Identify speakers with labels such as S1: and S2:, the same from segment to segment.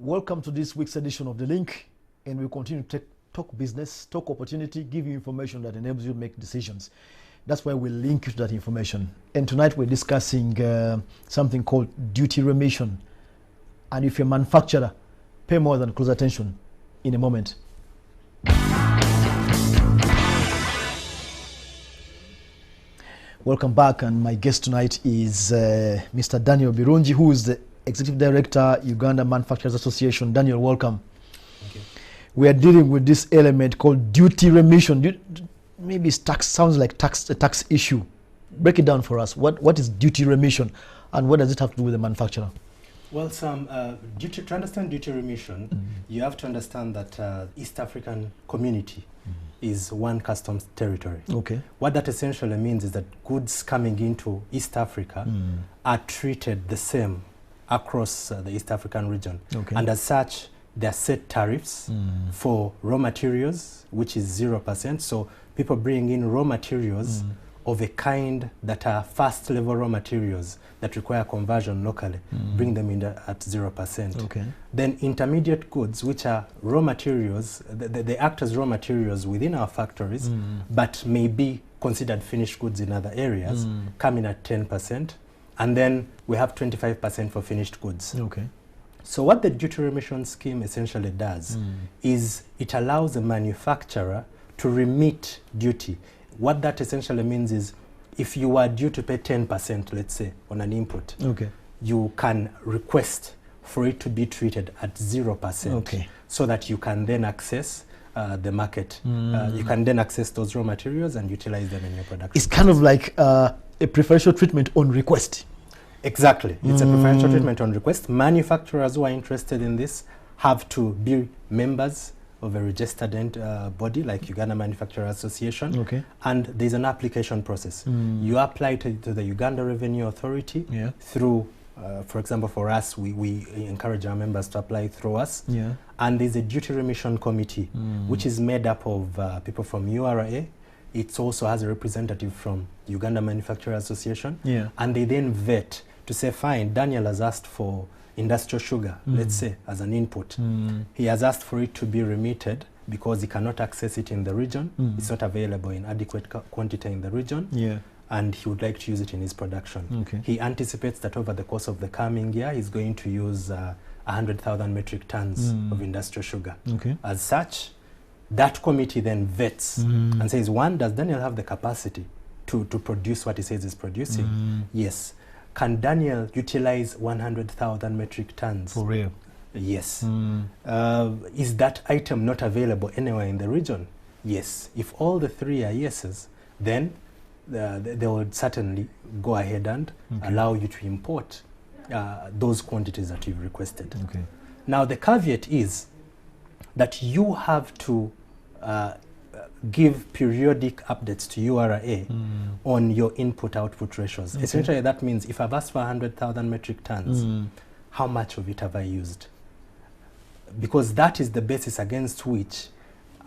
S1: Welcome to this week's edition of The Link, and we continue to talk business, talk opportunity, give you information that enables you to make decisions. That's why we link you to that information. And tonight we're discussing something called duty remission. And if you're a manufacturer, pay more than close attention in a moment. Welcome back, and my guest tonight is Mr. Daniel Birungi, who is the Executive Director, Uganda Manufacturers Association. Daniel, welcome.
S2: Thank you.
S1: We are dealing with this element called duty remission. Maybe it's tax, sounds like a tax issue. Break it down for us. What is duty remission, and what does it have to do with the manufacturer?
S2: Well, to understand duty remission, you have to understand that East African community is one customs territory.
S1: Okay.
S2: What that essentially means is that goods coming into East Africa are treated the same across the East African region.
S1: Okay.
S2: And as such, there are set tariffs for raw materials, which is 0%. So people bring in raw materials of a kind that are first level raw materials that require conversion locally, bring them in at 0%.
S1: Okay.
S2: Then intermediate goods, which are raw materials, they act as raw materials within our factories, but may be considered finished goods in other areas, come in at 10%. And then we have 25% for finished goods.
S1: Okay.
S2: So what the duty remission scheme essentially does is it allows the manufacturer to remit duty. What that essentially means is if you are due to pay 10%, let's say, on an input,
S1: Okay.
S2: you can request for it to be treated at 0%,
S1: Okay.
S2: so that you can then access the market. You can then access those raw materials and utilize them in your production.
S1: It's kind of like a preferential treatment on request.
S2: Exactly. It's a preferential treatment on request. Manufacturers who are interested in this have to be members of a registered body like Uganda Manufacturers Association.
S1: Okay.
S2: And there's an application process. You apply to the Uganda Revenue Authority through, for example, for us, we encourage our members to apply through us.
S1: Yeah.
S2: And there's a duty remission committee, which is made up of people from URA. It also has a representative from Uganda Manufacturers Association.
S1: Yeah.
S2: And they then vet to say, fine, Daniel has asked for industrial sugar, let's say, as an input. He has asked for it to be remitted because he cannot access it in the region. It's not available in adequate quantity in the region.
S1: Yeah.
S2: And he would like to use it in his production.
S1: Okay.
S2: He anticipates that over the course of the coming year, he's going to use 100,000 metric tons of industrial sugar.
S1: Okay.
S2: As such, that committee then vets and says, one, does Daniel have the capacity to produce what he says he's producing? Yes. Can Daniel utilize 100,000 metric tons?
S1: For real?
S2: Yes. Is that item not available anywhere in the region? Yes. If all the three are yeses, then they would certainly go ahead and allow you to import those quantities that you've requested.
S1: Okay.
S2: Now, the caveat is that you have to give periodic updates to URA on your input-output ratios. Okay. Essentially, that means if I've asked for 100,000 metric tons, how much of it have I used? Because that is the basis against which,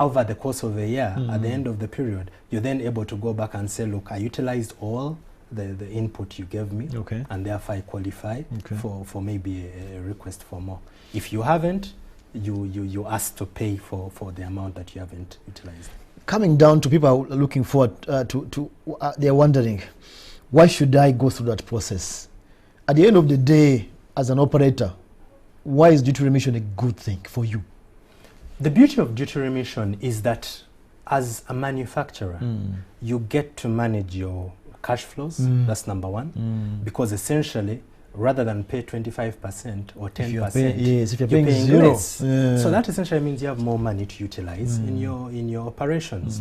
S2: over the course of a year, at the end of the period, you're then able to go back and say, look, I utilized all the input you gave me, and therefore I qualify for maybe a request for more. If you haven't, you ask to pay for the amount that you haven't utilized.
S1: Coming down to people who are looking forward they're wondering, why should I go through that process? At the end of the day, as an operator, why is duty remission a good thing for you?
S2: The beauty of duty remission is that as a manufacturer, you get to manage your cash flows. That's number one. Because essentially, rather than pay 25% or 10%,
S1: if you're paying
S2: paying
S1: zero.
S2: less. So that essentially means you have more money to utilize in your operations.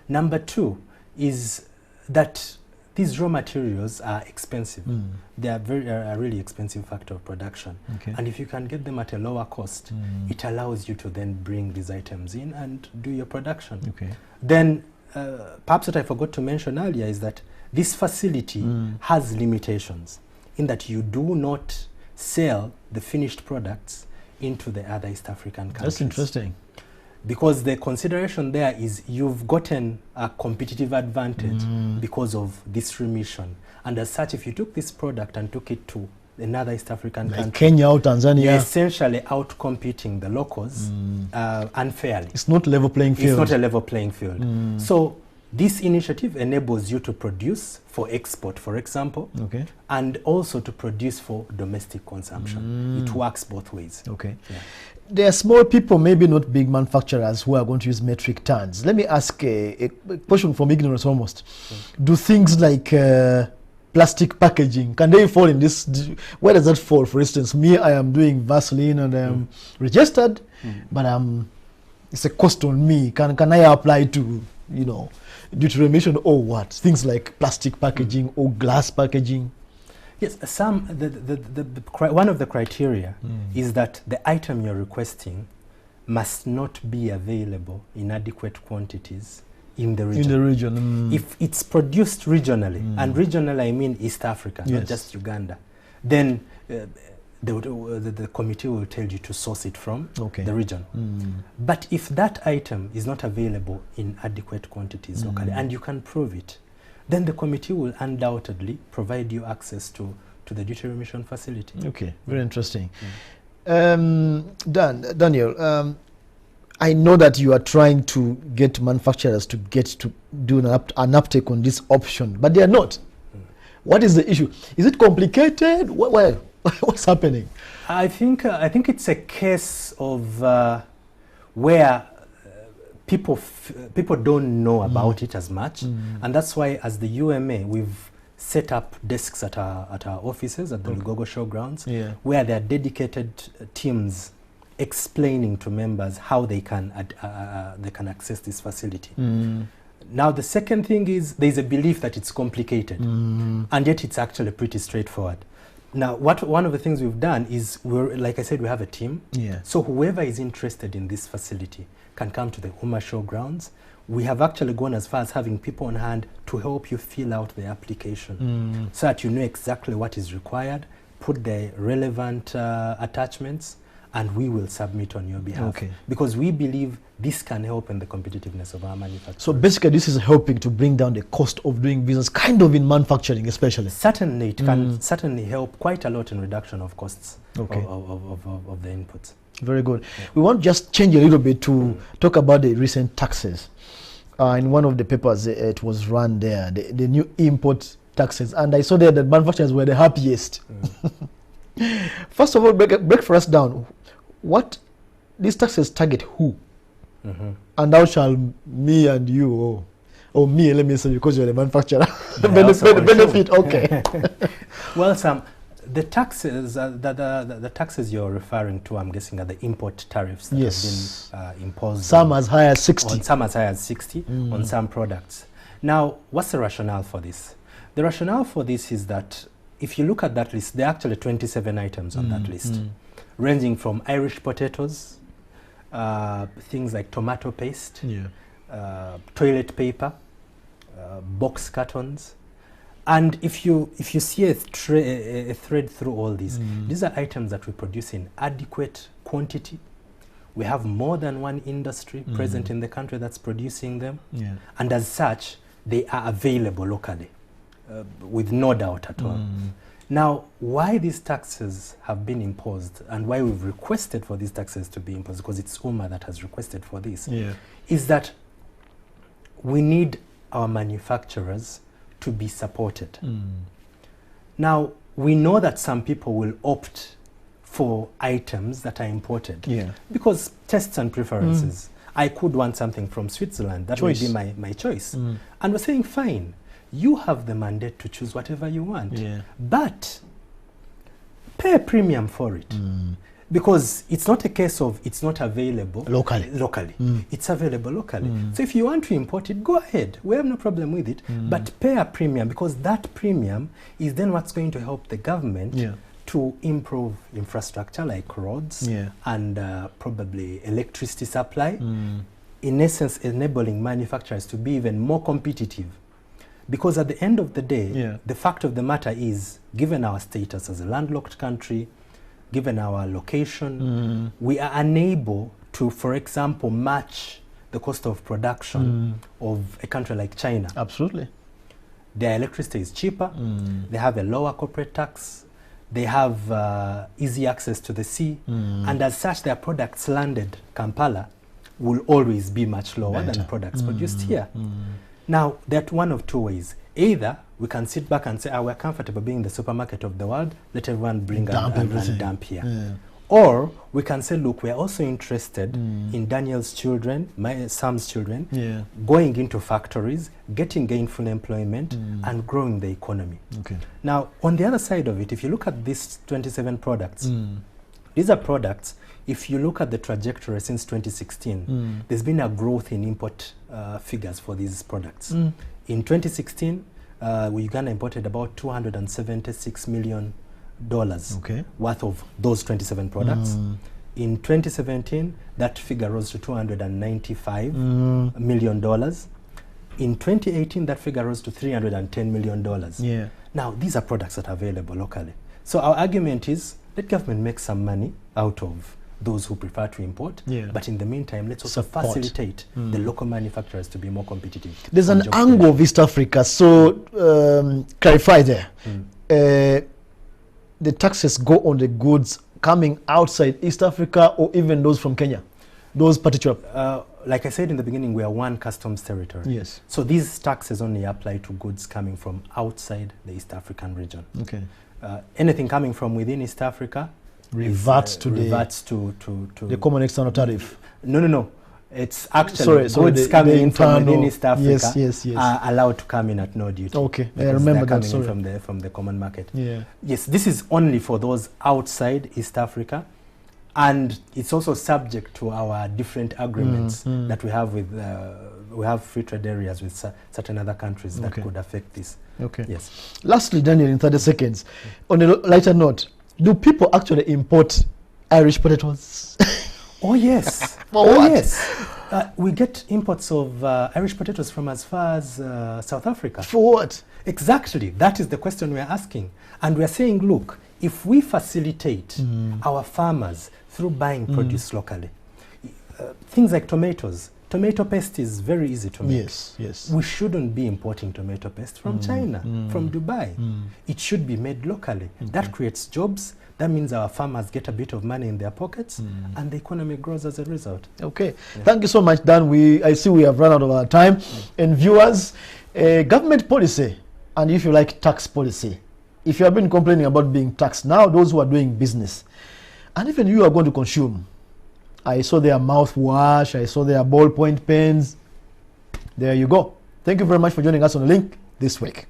S2: Number two is that these raw materials are expensive. They are a really expensive factor of production.
S1: Okay.
S2: And if you can get them at a lower cost, it allows you to then bring these items in and do your production.
S1: Okay.
S2: Then perhaps what I forgot to mention earlier is that this facility has limitations, in that you do not sell the finished products into the other East African countries.
S1: That's interesting.
S2: Because the consideration there is you've gotten a competitive advantage because of this remission. And as such, if you took this product and took it to another East African
S1: like
S2: country.
S1: Kenya or Tanzania.
S2: You're essentially out-competing the locals unfairly.
S1: It's not level playing field.
S2: It's not a level playing field. So this initiative enables you to produce for export, for example,
S1: Okay.
S2: and also to produce for domestic consumption. It works both ways.
S1: Okay.
S2: Yeah.
S1: There are small people, maybe not big manufacturers, who are going to use metric tons. Let me ask a question from ignorance almost. Do things like plastic packaging, can they fall in this? Where does that fall? For instance, me, I am doing Vaseline and I am registered, but it's a cost on me. Can I apply to, you know, due to remission or what? Things like plastic packaging or glass packaging?
S2: Yes, one of the criteria is that the item you're requesting must not be available in adequate quantities in the region.
S1: In the region.
S2: If it's produced regionally, and regionally I mean East Africa, not just Uganda, then the committee will tell you to source it from the region. But if that item is not available in adequate quantities locally, and you can prove it, then the committee will undoubtedly provide you access to the duty remission facility. Okay,
S1: very interesting. Daniel, I know that you are trying to get manufacturers to do an uptake on this option, but they are not. What is the issue? Is it complicated? What's happening?
S2: I think it's a case of where people don't know about it as much, and that's why, as the UMA, we've set up desks at our offices at the Lugogo Showgrounds, where there are dedicated teams explaining to members how they can access this facility. Now, the second thing is there's a belief that it's complicated, and yet it's actually pretty straightforward. Now, one of the things we've done is, like I said, we have a team. So whoever is interested in this facility can come to the UMA Showgrounds. We have actually gone as far as having people on hand to help you fill out the application so that you know exactly what is required, put the relevant attachments, and we will submit on your behalf. Because we believe this can help in the competitiveness of our manufacturing. So
S1: basically this is helping to bring down the cost of doing business, kind of in manufacturing especially.
S2: Certainly, it can certainly help quite a lot in reduction of costs of the inputs.
S1: Very good. We want to just change a little bit to talk about the recent taxes. In one of the papers, it was run there, the new import taxes, and I saw there that manufacturers were the happiest. First of all, break for us down. What these taxes target who? And how shall me and you, or me, let me say, because you're the manufacturer, benefit? Okay.
S2: Well, Sam, the taxes, the taxes you're referring to, I'm guessing, are the import tariffs that have been imposed.
S1: Some as high as 60.
S2: Some as high as 60 on some products. Now, what's the rationale for this? The rationale for this is that if you look at that list, there are actually 27 items on that list, ranging from Irish potatoes, things like tomato paste, toilet paper, box cartons. And if you see a thread through all these, these are items that we produce in adequate quantity. We have more than one industry present in the country that's producing them. And as such, they are available locally, with no doubt at all. Now, why these taxes have been imposed and why we've requested for these taxes to be imposed, because it's UMA that has requested for this, is that we need our manufacturers to be supported. Now, we know that some people will opt for items that are imported because tastes and preferences. I could want something from Switzerland, that would be my choice. And we're saying, fine, you have the mandate to choose whatever you want, but pay a premium for it. Because it's not a case of it's not available locally. It's available locally. So if you want to import it, go ahead. We have no problem with it. But pay a premium, because that premium is then what's going to help the government to improve infrastructure like roads and probably electricity supply. In essence, enabling manufacturers to be even more competitive. Because at the end of the day, the fact of the matter is, given our status as a landlocked country, given our location, we are unable to, for example, match the cost of production of a country like China.
S1: Absolutely.
S2: Their electricity is cheaper, they have a lower corporate tax, they have easy access to the sea, and as such their products landed Kampala will always be much lower than products produced here. Now, there are one of two ways. Either we can sit back and say, we're comfortable being the supermarket of the world, let everyone bring and dump here. Yeah. Or we can say, look, we're also interested in Daniel's children, Sam's children, going into factories, getting gainful employment, and growing the economy. Okay. Now, on the other side of it, if you look at these 27 products, these are products, if you look at the trajectory since 2016, there's been a growth in import figures for these products. In 2016, Uganda imported about $276 million worth of those 27 products. In 2017, that figure rose to $295 million. In 2018, that figure rose to $310 million. Yeah. Now, these are products that are available locally. So our argument is, let government make some money out of those who prefer to import, but in the meantime, let's also facilitate the local manufacturers to be more competitive.
S1: There's an angle of East Africa, so clarify there. The taxes go on the goods coming outside East Africa or even those from Kenya? Those particular...
S2: like I said in the beginning, we are one customs territory. Yes. So these taxes only apply to goods coming from outside the East African region. Okay. Anything coming from within East Africa
S1: reverts to the common external tariff.
S2: No. It's actually goods coming in from within East Africa are allowed to come in at no duty.
S1: Okay, I remember that.
S2: Coming from the common market. Yeah. Yes, this is only for those outside East Africa, and it's also subject to our different agreements that we have with. We have free trade areas with certain other countries that could affect this. Okay. Yes.
S1: Lastly, Daniel, in 30 seconds, on a lighter note, do people actually import Irish potatoes?
S2: Oh yes. Yes. We get imports of Irish potatoes from as far as South Africa.
S1: For what?
S2: Exactly. That is the question we are asking. And we are saying, look, if we facilitate our farmers through buying produce locally, things like tomatoes, tomato paste is very easy to make. Yes. We shouldn't be importing tomato paste from China, from Dubai. It should be made locally. Okay. That creates jobs. That means our farmers get a bit of money in their pockets, and the economy grows as a result.
S1: Okay. Yeah. Thank you so much, Dan. I see we have run out of our time. And viewers, government policy, and if you like, tax policy. If you have been complaining about being taxed, now those who are doing business, and even you are going to consume, I saw their mouthwash, I saw their ballpoint pens. There you go. Thank you very much for joining us on The Link this week.